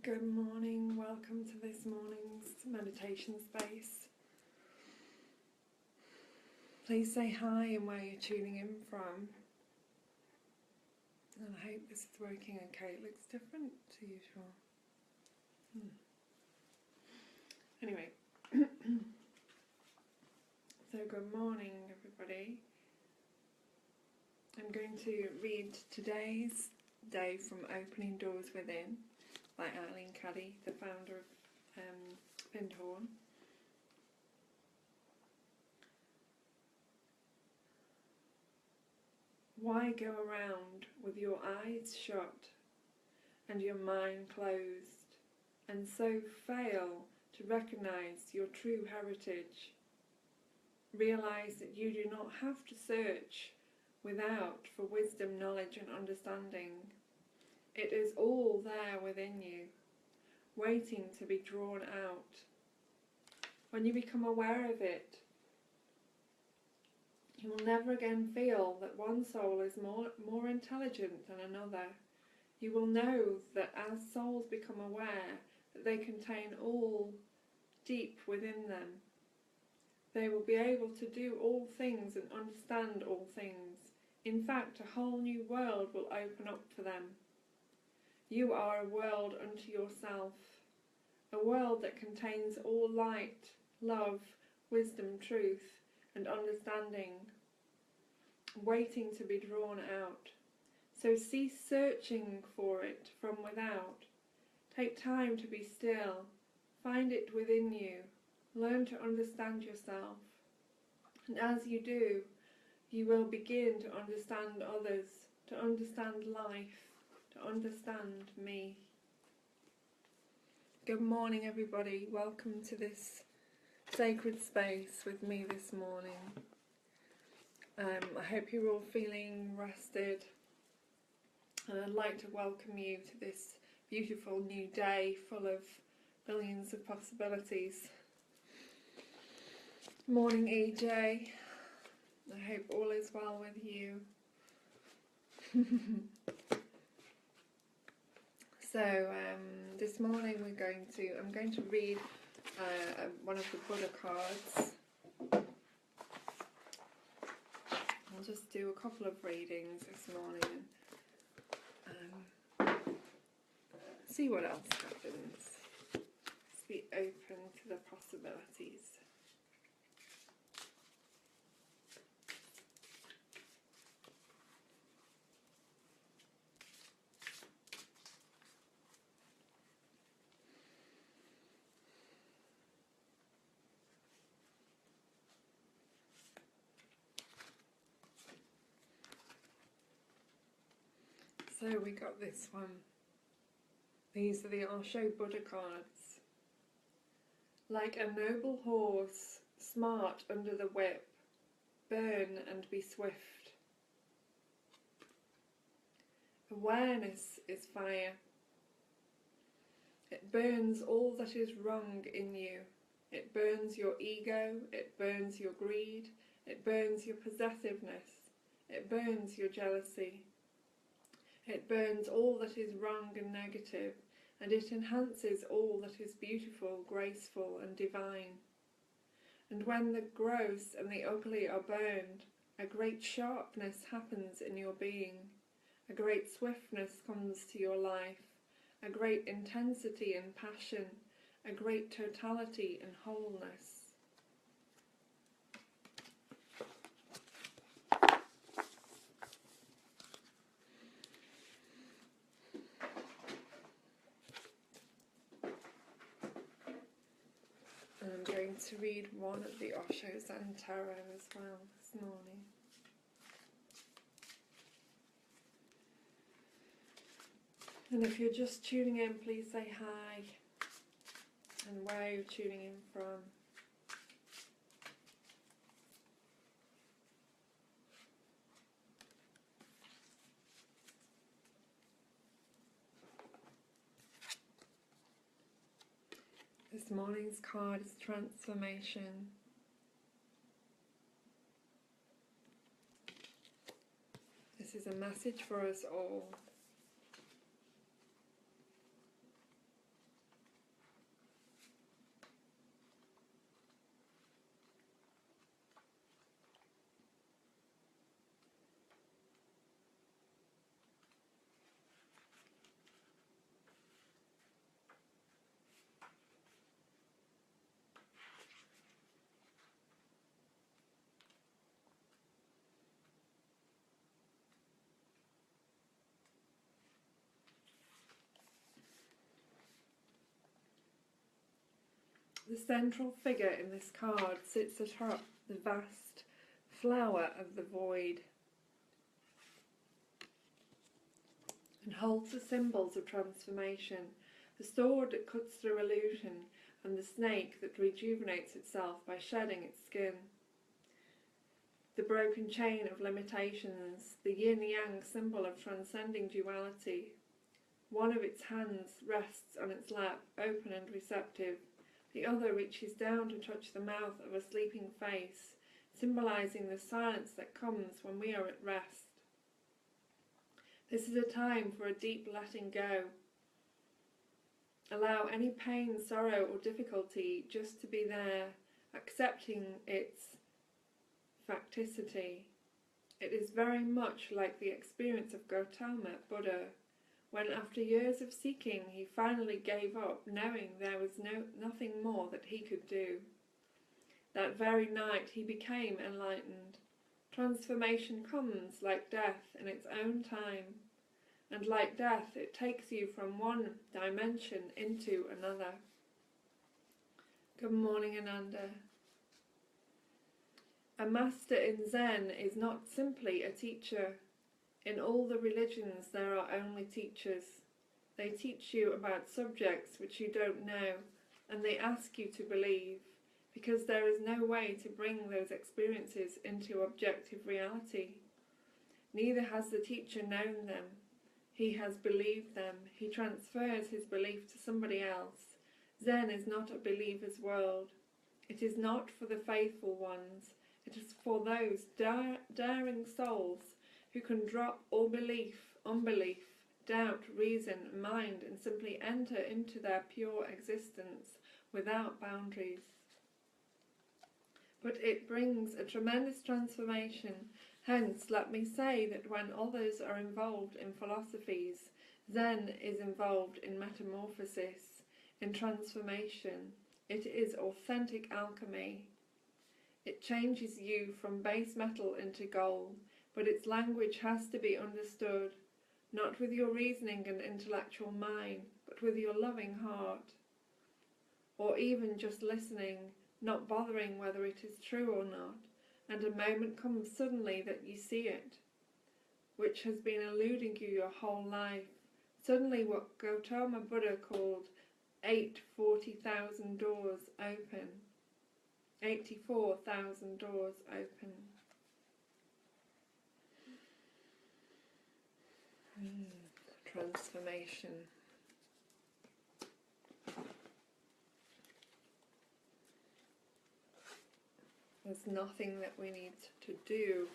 Good morning, welcome to this morning's meditation space. Please say hi and where you're tuning in from. And I hope this is working okay. It looks different to usual. Anyway, so good morning everybody. I'm going to read today's day from Opening Doors Within by Eileen Caddy, the founder of Pindhorn. Why go around with your eyes shut and your mind closed, and so fail to recognize your true heritage? Realize that you do not have to search without for wisdom, knowledge and understanding. It is all there within you, waiting to be drawn out. When you become aware of it, you will never again feel that one soul is more intelligent than another. You will know that as souls become aware that they contain all deep within them, they will be able to do all things and understand all things. In fact, a whole new world will open up for them. You are a world unto yourself, a world that contains all light, love, wisdom, truth, and understanding, waiting to be drawn out. So cease searching for it from without. Take time to be still, find it within you, learn to understand yourself. And as you do, you will begin to understand others, to understand life, to understand me. Good morning everybody, welcome to this sacred space with me this morning. I hope you're all feeling rested, and I'd like to welcome you to this beautiful new day full of billions of possibilities. Morning EJ, I hope all is well with you. So this morning I'm going to read one of the Buddha cards. I'll just do a couple of readings this morning and see what else happens. Just be open to the possibilities. So we got this one. These are the Osho Buddha cards. Like a noble horse, smart under the whip, burn and be swift. Awareness is fire. It burns all that is wrong in you. It burns your ego, it burns your greed, it burns your possessiveness, it burns your jealousy. It burns all that is wrong and negative, and it enhances all that is beautiful, graceful and divine. And when the gross and the ugly are burned, a great sharpness happens in your being, a great swiftness comes to your life, a great intensity and passion, a great totality and wholeness. I'm going to read one of the Osho's and Tarot as well this morning. And if you're just tuning in, please say hi and where you're tuning in from. This morning's card is transformation. This is a message for us all. The central figure in this card sits atop the vast flower of the void and holds the symbols of transformation, the sword that cuts through illusion and the snake that rejuvenates itself by shedding its skin. The broken chain of limitations, the yin-yang symbol of transcending duality. One of its hands rests on its lap, open and receptive. The other reaches down to touch the mouth of a sleeping face, symbolizing the silence that comes when we are at rest. This is a time for a deep letting go. Allow any pain, sorrow or difficulty just to be there, accepting its facticity. It is very much like the experience of Gautama Buddha, when after years of seeking he finally gave up, knowing there was nothing more that he could do. That very night he became enlightened. Transformation comes like death in its own time, and like death it takes you from one dimension into another. Good morning, Ananda. A master in Zen is not simply a teacher. In all the religions there are only teachers. They teach you about subjects which you don't know, and they ask you to believe, because there is no way to bring those experiences into objective reality. Neither has the teacher known them. He has believed them. He transfers his belief to somebody else. Zen is not a believer's world. It is not for the faithful ones. It is for those daring souls who can drop all belief, unbelief, doubt, reason, mind, and simply enter into their pure existence without boundaries. But it brings a tremendous transformation. Hence, let me say that when others are involved in philosophies, Zen is involved in metamorphosis, in transformation. It is authentic alchemy. It changes you from base metal into gold, but its language has to be understood, not with your reasoning and intellectual mind, but with your loving heart. Or even just listening, not bothering whether it is true or not, and a moment comes suddenly that you see it, which has been eluding you your whole life. Suddenly what Gautama Buddha called 40,000 doors open. 84,000 doors open. Transformation. There's nothing that we need to do.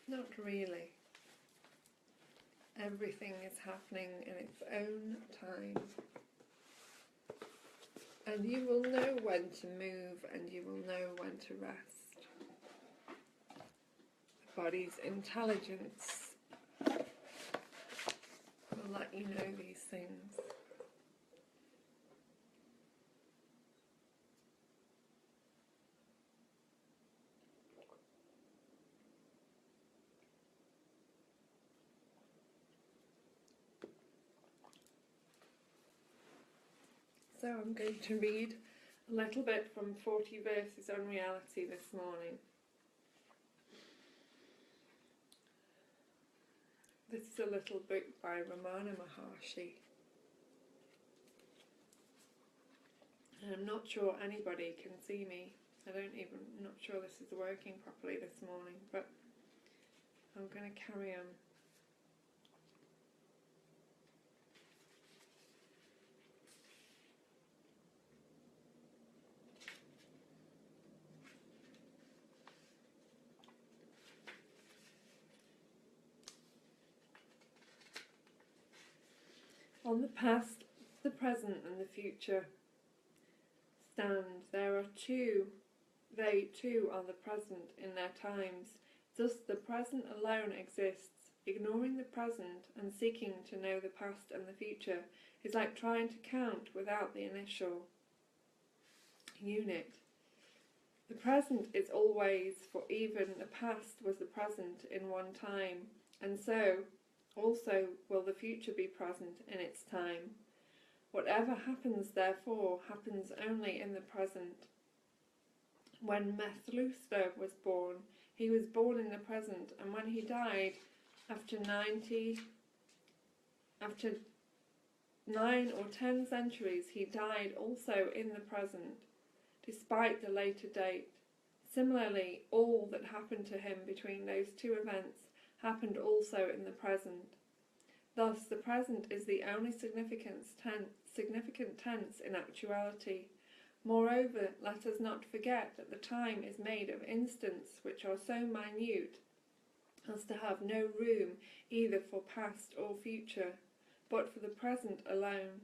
Not really. Everything is happening in its own time. And you will know when to move and you will know when to rest. The body's intelligence will let you know these things. So I'm going to read a little bit from 40 Verses on Reality this morning. This is a little book by Ramana Maharshi. And I'm not sure anybody can see me. I'm not sure this is working properly this morning, but I'm going to carry on. On the past, the present and the future stand. There are two. They too are the present in their times. Thus the present alone exists. Ignoring the present and seeking to know the past and the future is like trying to count without the initial unit. The present is always, for even the past was the present in one time, and so also will the future be present in its time. Whatever happens, therefore, happens only in the present. When Methuselah was born, he was born in the present, and when he died, after 9 or 10 centuries, he died also in the present, despite the later date. Similarly, all that happened to him between those two events happened also in the present. Thus, the present is the only significant tense in actuality. Moreover, let us not forget that the time is made of instants which are so minute as to have no room either for past or future, but for the present alone.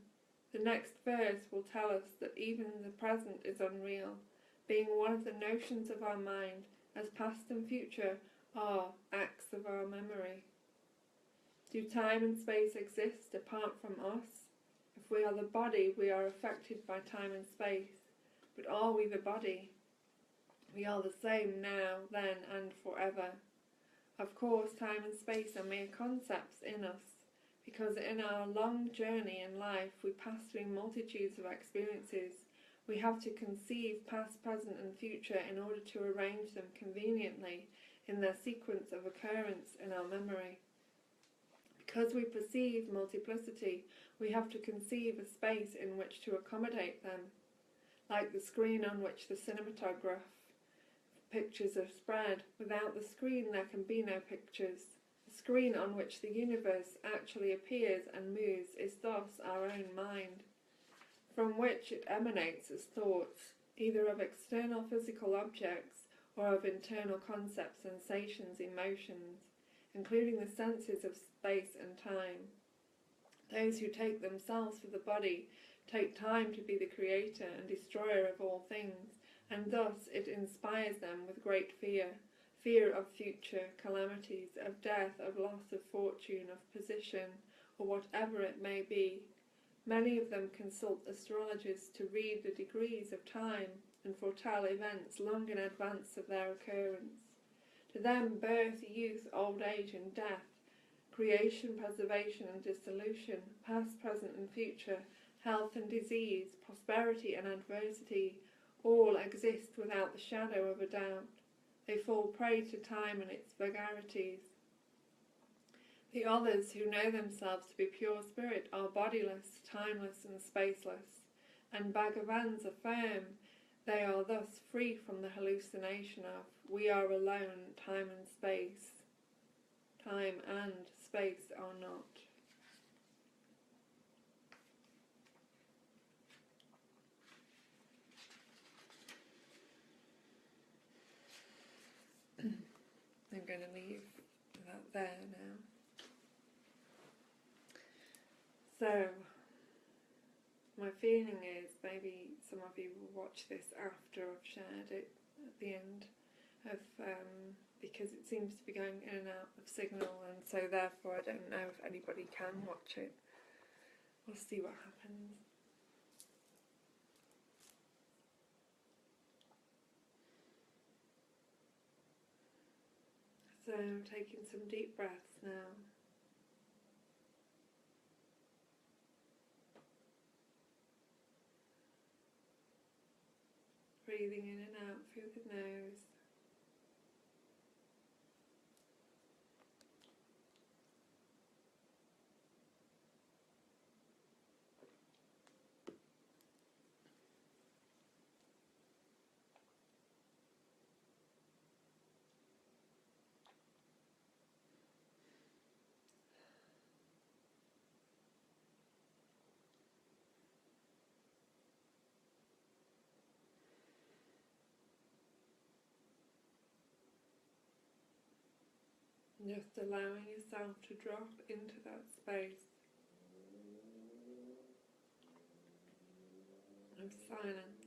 The next verse will tell us that even the present is unreal, being one of the notions of our mind, as past and future are acts of our memory. Do time and space exist apart from us? If we are the body, we are affected by time and space. But are we the body? We are the same now, then, and forever. Of course, time and space are mere concepts in us, because in our long journey in life we pass through multitudes of experiences. We have to conceive past, present and future in order to arrange them conveniently in their sequence of occurrence in our memory. Because we perceive multiplicity, we have to conceive a space in which to accommodate them. Like the screen on which the cinematograph pictures are spread. Without the screen there can be no pictures. The screen on which the universe actually appears and moves is thus our own mind, from which it emanates as thoughts, either of external physical objects or of internal concepts, sensations, emotions, including the senses of space and time. Those who take themselves for the body take time to be the creator and destroyer of all things, and thus it inspires them with great fear of future calamities, of death, of loss of fortune, of position, or whatever it may be. Many of them consult astrologers to read the degrees of time and foretell events long in advance of their occurrence. To them, birth, youth, old age and death, creation, preservation and dissolution, past, present and future, health and disease, prosperity and adversity, all exist without the shadow of a doubt. They fall prey to time and its vagaries. The others, who know themselves to be pure spirit, are bodiless, timeless and spaceless, and Bhagavans affirm they are thus free from the hallucination of we are alone, time and space. Time and space are not. I'm going to leave that there now. So, my feeling is maybe some of you will watch this after I've shared it at the end of, because it seems to be going in and out of signal, and so therefore I don't know if anybody can watch it. We'll see what happens. So I'm taking some deep breaths now. Breathing in and out through the nose. Just allowing yourself to drop into that space of silence.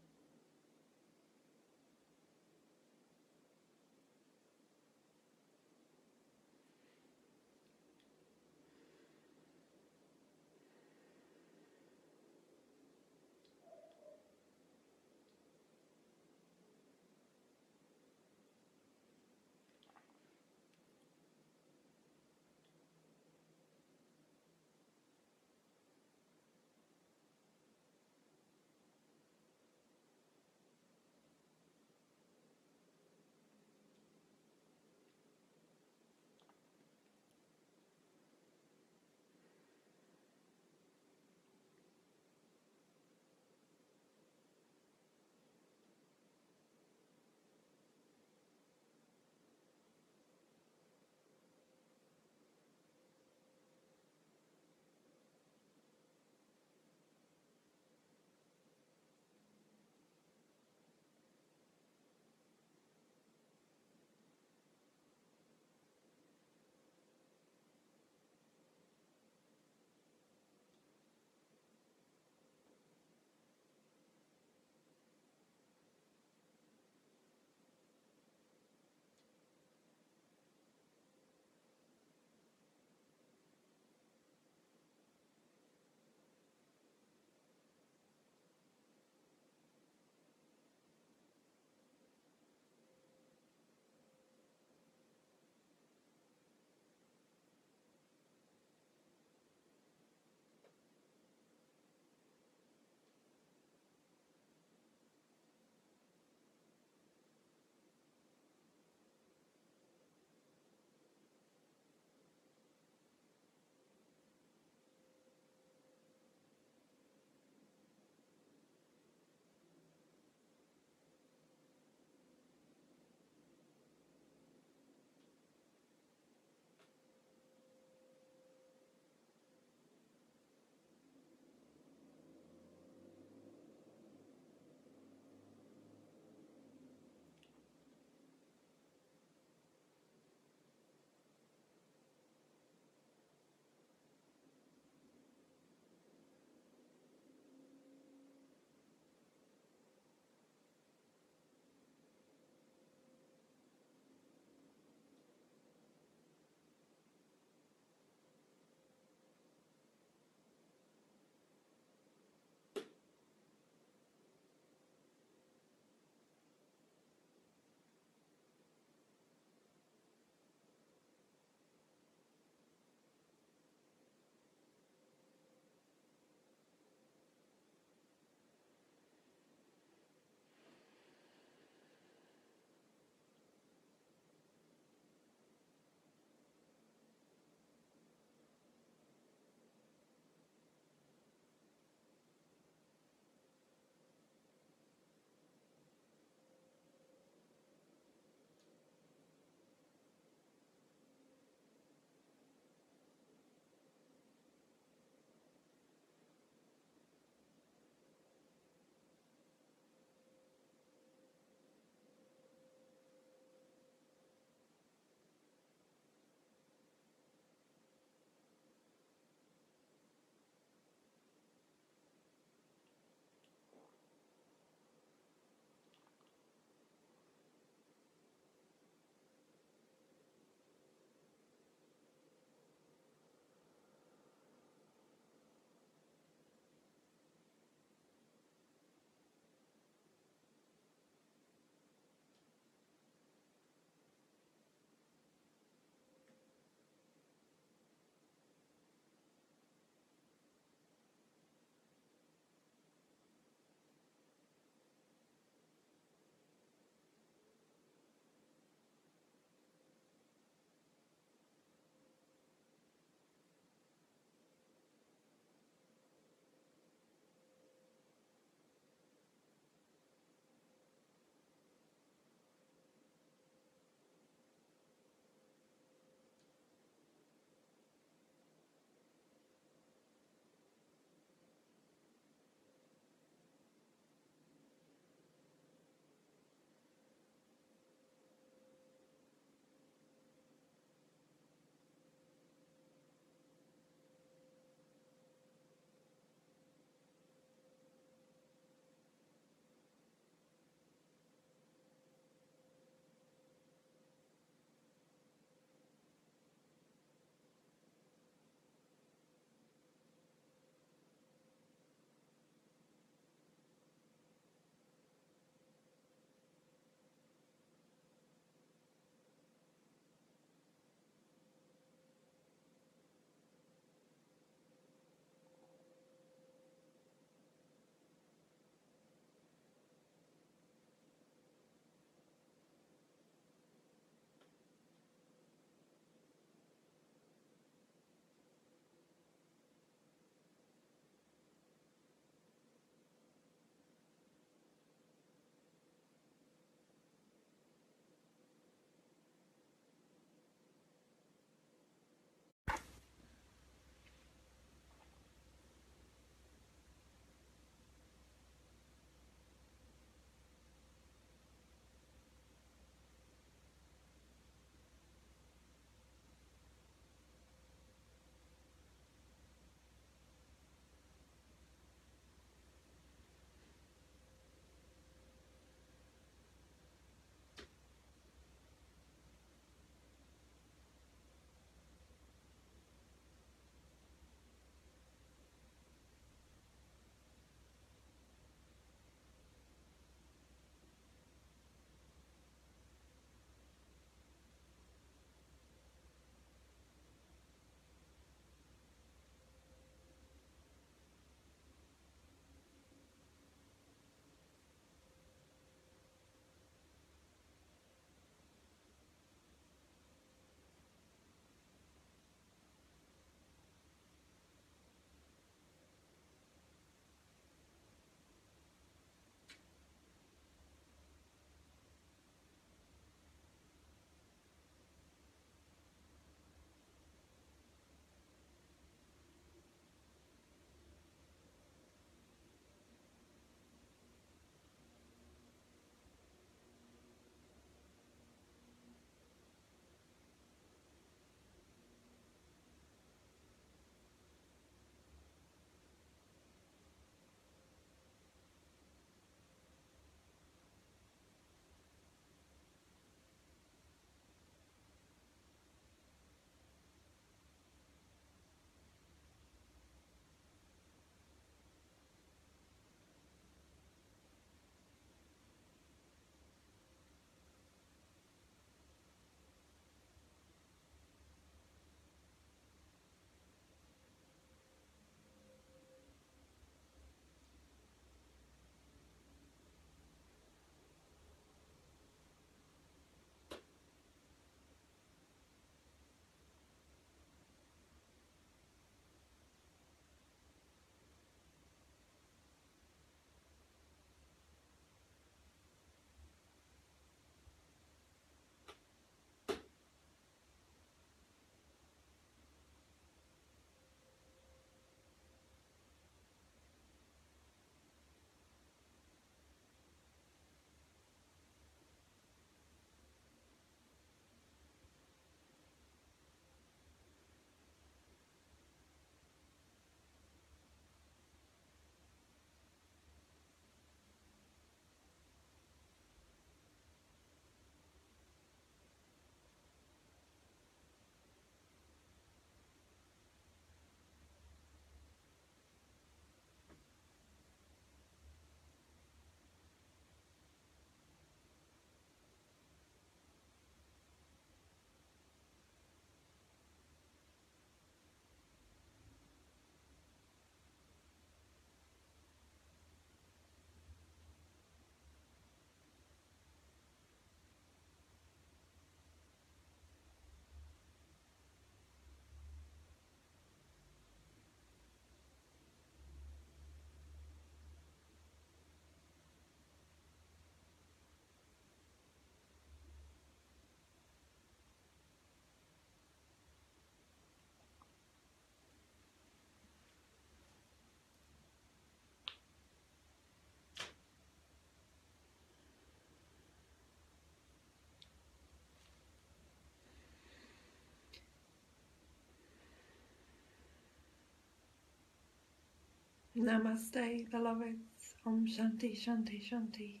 Namaste, beloveds. Om Shanti, Shanti, Shanti.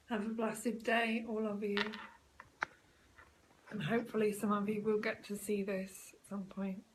Have a blessed day, all of you. And hopefully some of you will get to see this at some point.